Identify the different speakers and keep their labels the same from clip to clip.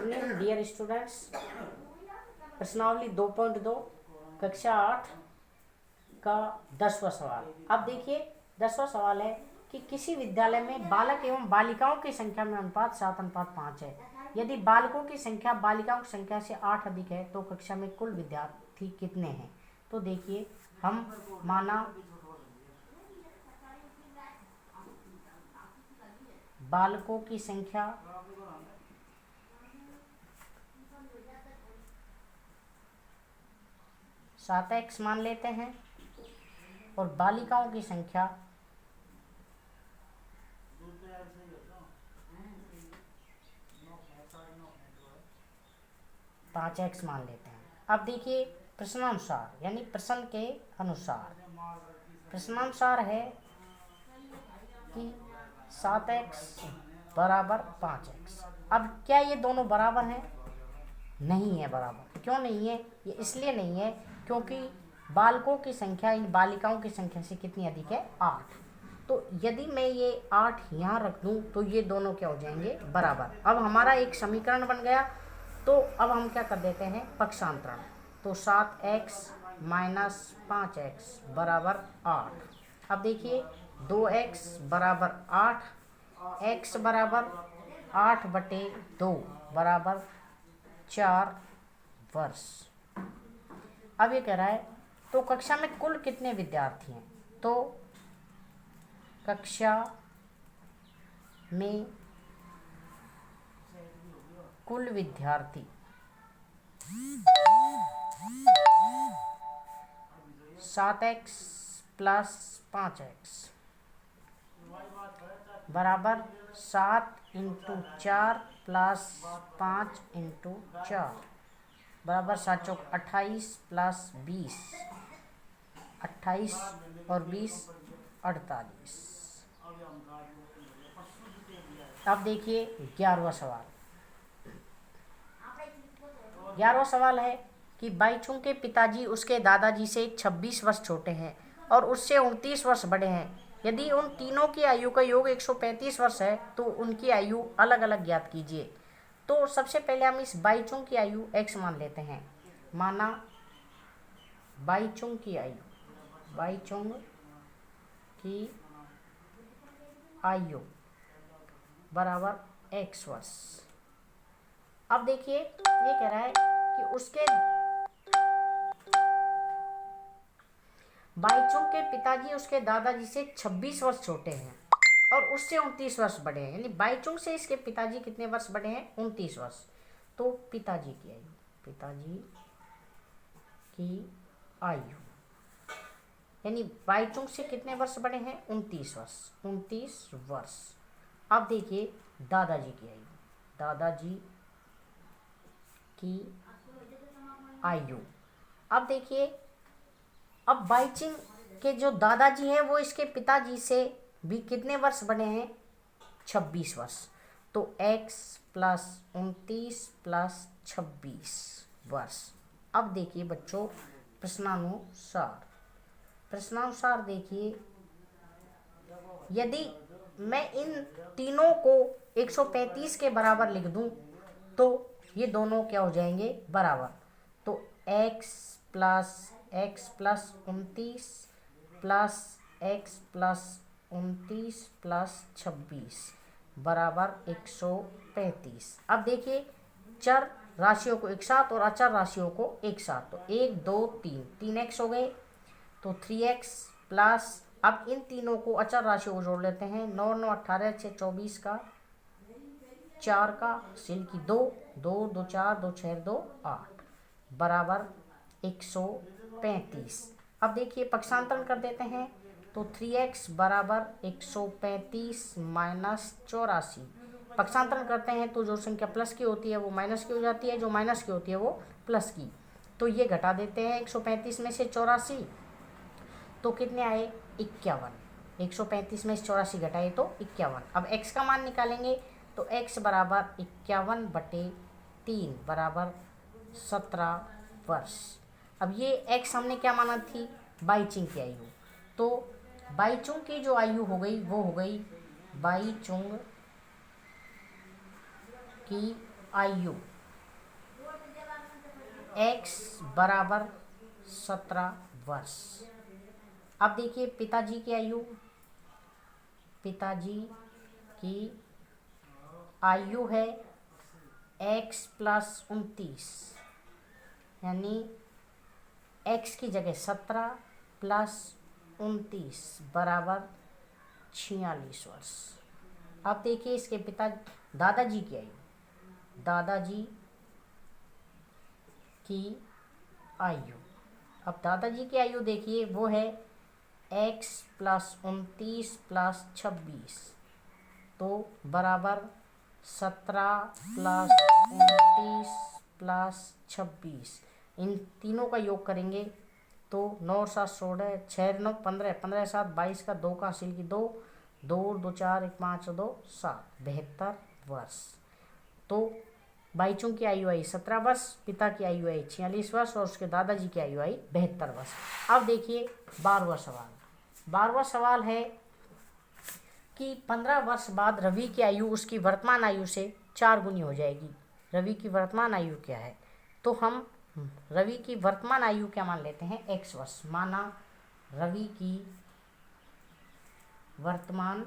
Speaker 1: Evening dear students. प्रश्नावली 2.2 कक्षा 8 का 10वां सवाल। अब देखिए 10वां सवाल है कि किसी विद्यालय में बालक एवं बालिकाओं की संख्या में अनुपात 7:5 है। यदि बालकों की संख्या बालिकाओं की संख्या से 8 अधिक है तो कक्षा में कुल विद्यार्थी कितने हैं। तो देखिए हम माना बालकों की संख्या 7x मान लेते हैं और बालिकाओं की संख्या 5x मान लेते हैं। अब देखिए प्रश्नानुसार यानी प्रश्न के अनुसार प्रश्नानुसार है कि 7x बराबर 5x। अब क्या ये दोनों बराबर हैं? नहीं है बराबर। क्यों नहीं है? ये इसलिए नहीं है क्योंकि बालकों की संख्या इन बालिकाओं की संख्या से कितनी अधिक है? 8। तो यदि मैं ये 8 यहाँ रख दूँ तो ये दोनों क्या हो जाएंगे? बराबर। अब हमारा एक समीकरण बन गया। तो अब हम क्या कर देते हैं? पक्षांतरण। तो 7x माइनस 5x बराबर 8। अब देखिए 2x बराबर 8, x बराबर 8/2 बराबर 4 वर्ष। अब ये कह रहा है तो कक्षा में कुल कितने विद्यार्थी हैं? तो कक्षा में कुल विद्यार्थी 7x प्लस 5x बराबर 7 × 4 प्लस 5 × 4 बराबर 7 चौक 28 प्लस 20, 28 और 20 48। अब देखिए 11वां सवाल। 11वां सवाल है कि बाईचुंग के पिताजी उसके दादाजी से 26 वर्ष छोटे हैं और उससे 29 वर्ष बड़े हैं। यदि उन तीनों की आयु का योग 135 वर्ष है तो उनकी आयु अलग अलग ज्ञात कीजिए। तो सबसे पहले हम इस बाईचुंग की आयु x मान लेते हैं। माना बाईचुंग की आयु बराबर x वर्ष। अब देखिए ये कह रहा है कि उसके बाईचुंग के पिताजी उसके दादाजी से 26 वर्ष छोटे हैं और उससे 29 वर्ष बड़े हैं। यानी बाईचुंग से इसके पिताजी कितने वर्ष बड़े हैं? 29 वर्ष। तो पिताजी की आयु यानी बाईचुंग से कितने वर्ष बड़े हैं? 29 वर्ष। अब देखिए दादाजी की आयु। अब देखिए अब बाईचुंग के जो दादाजी हैं वो इसके पिताजी से भी कितने वर्ष बड़े हैं? 26 वर्ष। तो x प्लस 29 प्लस 26 वर्ष। अब देखिए बच्चों प्रश्नानुसार देखिए यदि मैं इन तीनों को 135 के बराबर लिख दूं तो ये दोनों क्या हो जाएंगे? बराबर। तो x plus 29 plus x plus 29 plus 26 बराबर 135। अब देखिए चर राशियों को एक साथ और अचर राशियों को एक साथ। तो 1 2 3 3x हो गए। तो 3x प्लस अब इन तीनों को अचर राशियों को जोड़ लेते हैं। 9 9 18 6 24 का 4 का सिल की 2 2 2 4 2 6 2 8 बराबर 135। अब देखिए पक्षांतरण कर देते हैं। तो 3x बराबर 135 माइनस 84। पक्षांतरण करते हैं तो जो संख्या प्लस की होती है वो माइनस की हो जाती है, जो माइनस की होती है वो प्लस की। तो ये घटा देते हैं 135 में से 84 तो कितने आए? 51। 135 में से 84 घटाए तो 51। अब x का मान निकालेंगे तो x बराबर 51/3 बराबर 17 वर्ष। अब ये x हमने क्या माना थी? बाईचुंग की आयु। तो बाईचुंग की जो आयु हो गई वो हो गई बाईचुंग की आयु x बराबर 17 वर्ष। अब देखिए पिताजी की आयु, पिताजी की आयु है x प्लस 29, यानी x की जगह 17 प्लस 29 बराबर 46 वर्ष। अब देखिए इसके पिता दादाजी की आयु, दादाजी की आयु, अब दादाजी की आयु देखिए वो है x प्लस 29 प्लस 26, तो बराबर 17 प्लस 29 प्लस 26, इन तीनों का योग करेंगे तो 9 7 16 6 9 15 15 7 22 का 2 का हासिल की 2 2 2 4 1 5 2 7 72 वर्ष। तो भाईचों की आयु आई 17 वर्ष, पिता की आयु आई 46 वर्ष और उसके दादाजी की आयु आई 72 वर्ष। अब देखिए 12वां सवाल। 12वां सवाल है कि 15 वर्ष बाद रवि की आयु उसकी वर्तमान आयु से 4 गुनी हो जाएगी। रवि की वर्तमान आयु क्या है, तो हम रवि की वर्तमान आयु क्या मान लेते हैं, x वर्ष। माना रवि की वर्तमान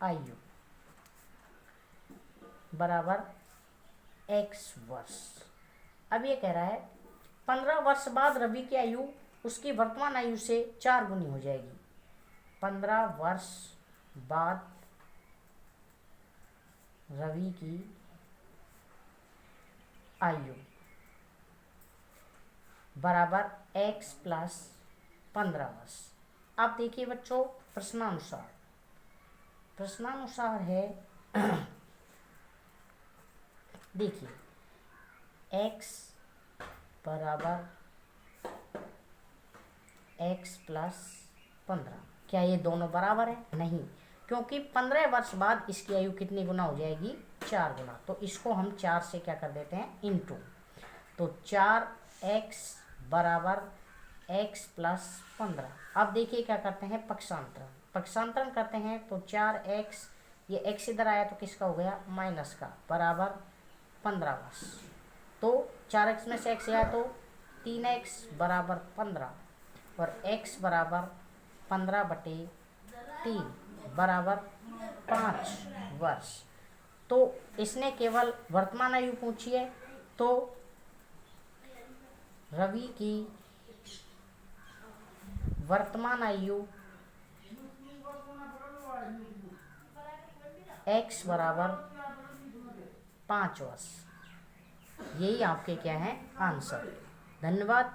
Speaker 1: आयु बराबर x वर्ष। अब ये कह रहा है 15 वर्ष बाद रवि की आयु उसकी वर्तमान आयु से 4 गुनी हो जाएगी। 15 वर्ष बाद रवि की आयु बराबर x प्लस 15 वर्ष। अब देखिए बच्चों प्रश्नानुसार, प्रश्नानुसार है देखिए x बराबर x प्लस 15, क्या ये दोनों बराबर है, नहीं, क्योंकि 15 वर्ष बाद इसकी आयु कितनी गुना हो जाएगी, 4 गुना। तो इसको हम 4 से क्या कर देते हैं, इनटू, तो 4x बराबर x प्लस 15। अब देखिए क्या करते हैं, पक्षांतरण, पक्षांतरण करते हैं तो 4x, ये x इधर आया तो किसका हो गया, माइनस का, बराबर 15 वर्ष। तो 4x में से x आया तो 3x बराबर 15 और x बराबर 15/3 बराबर 5 वर्ष। तो इसने केवल वर्तमान आयु पूछी है, तो रवि की वर्तमान आयु x बराबर 5 वर्ष। यही आपके क्या है आंसर। धन्यवाद।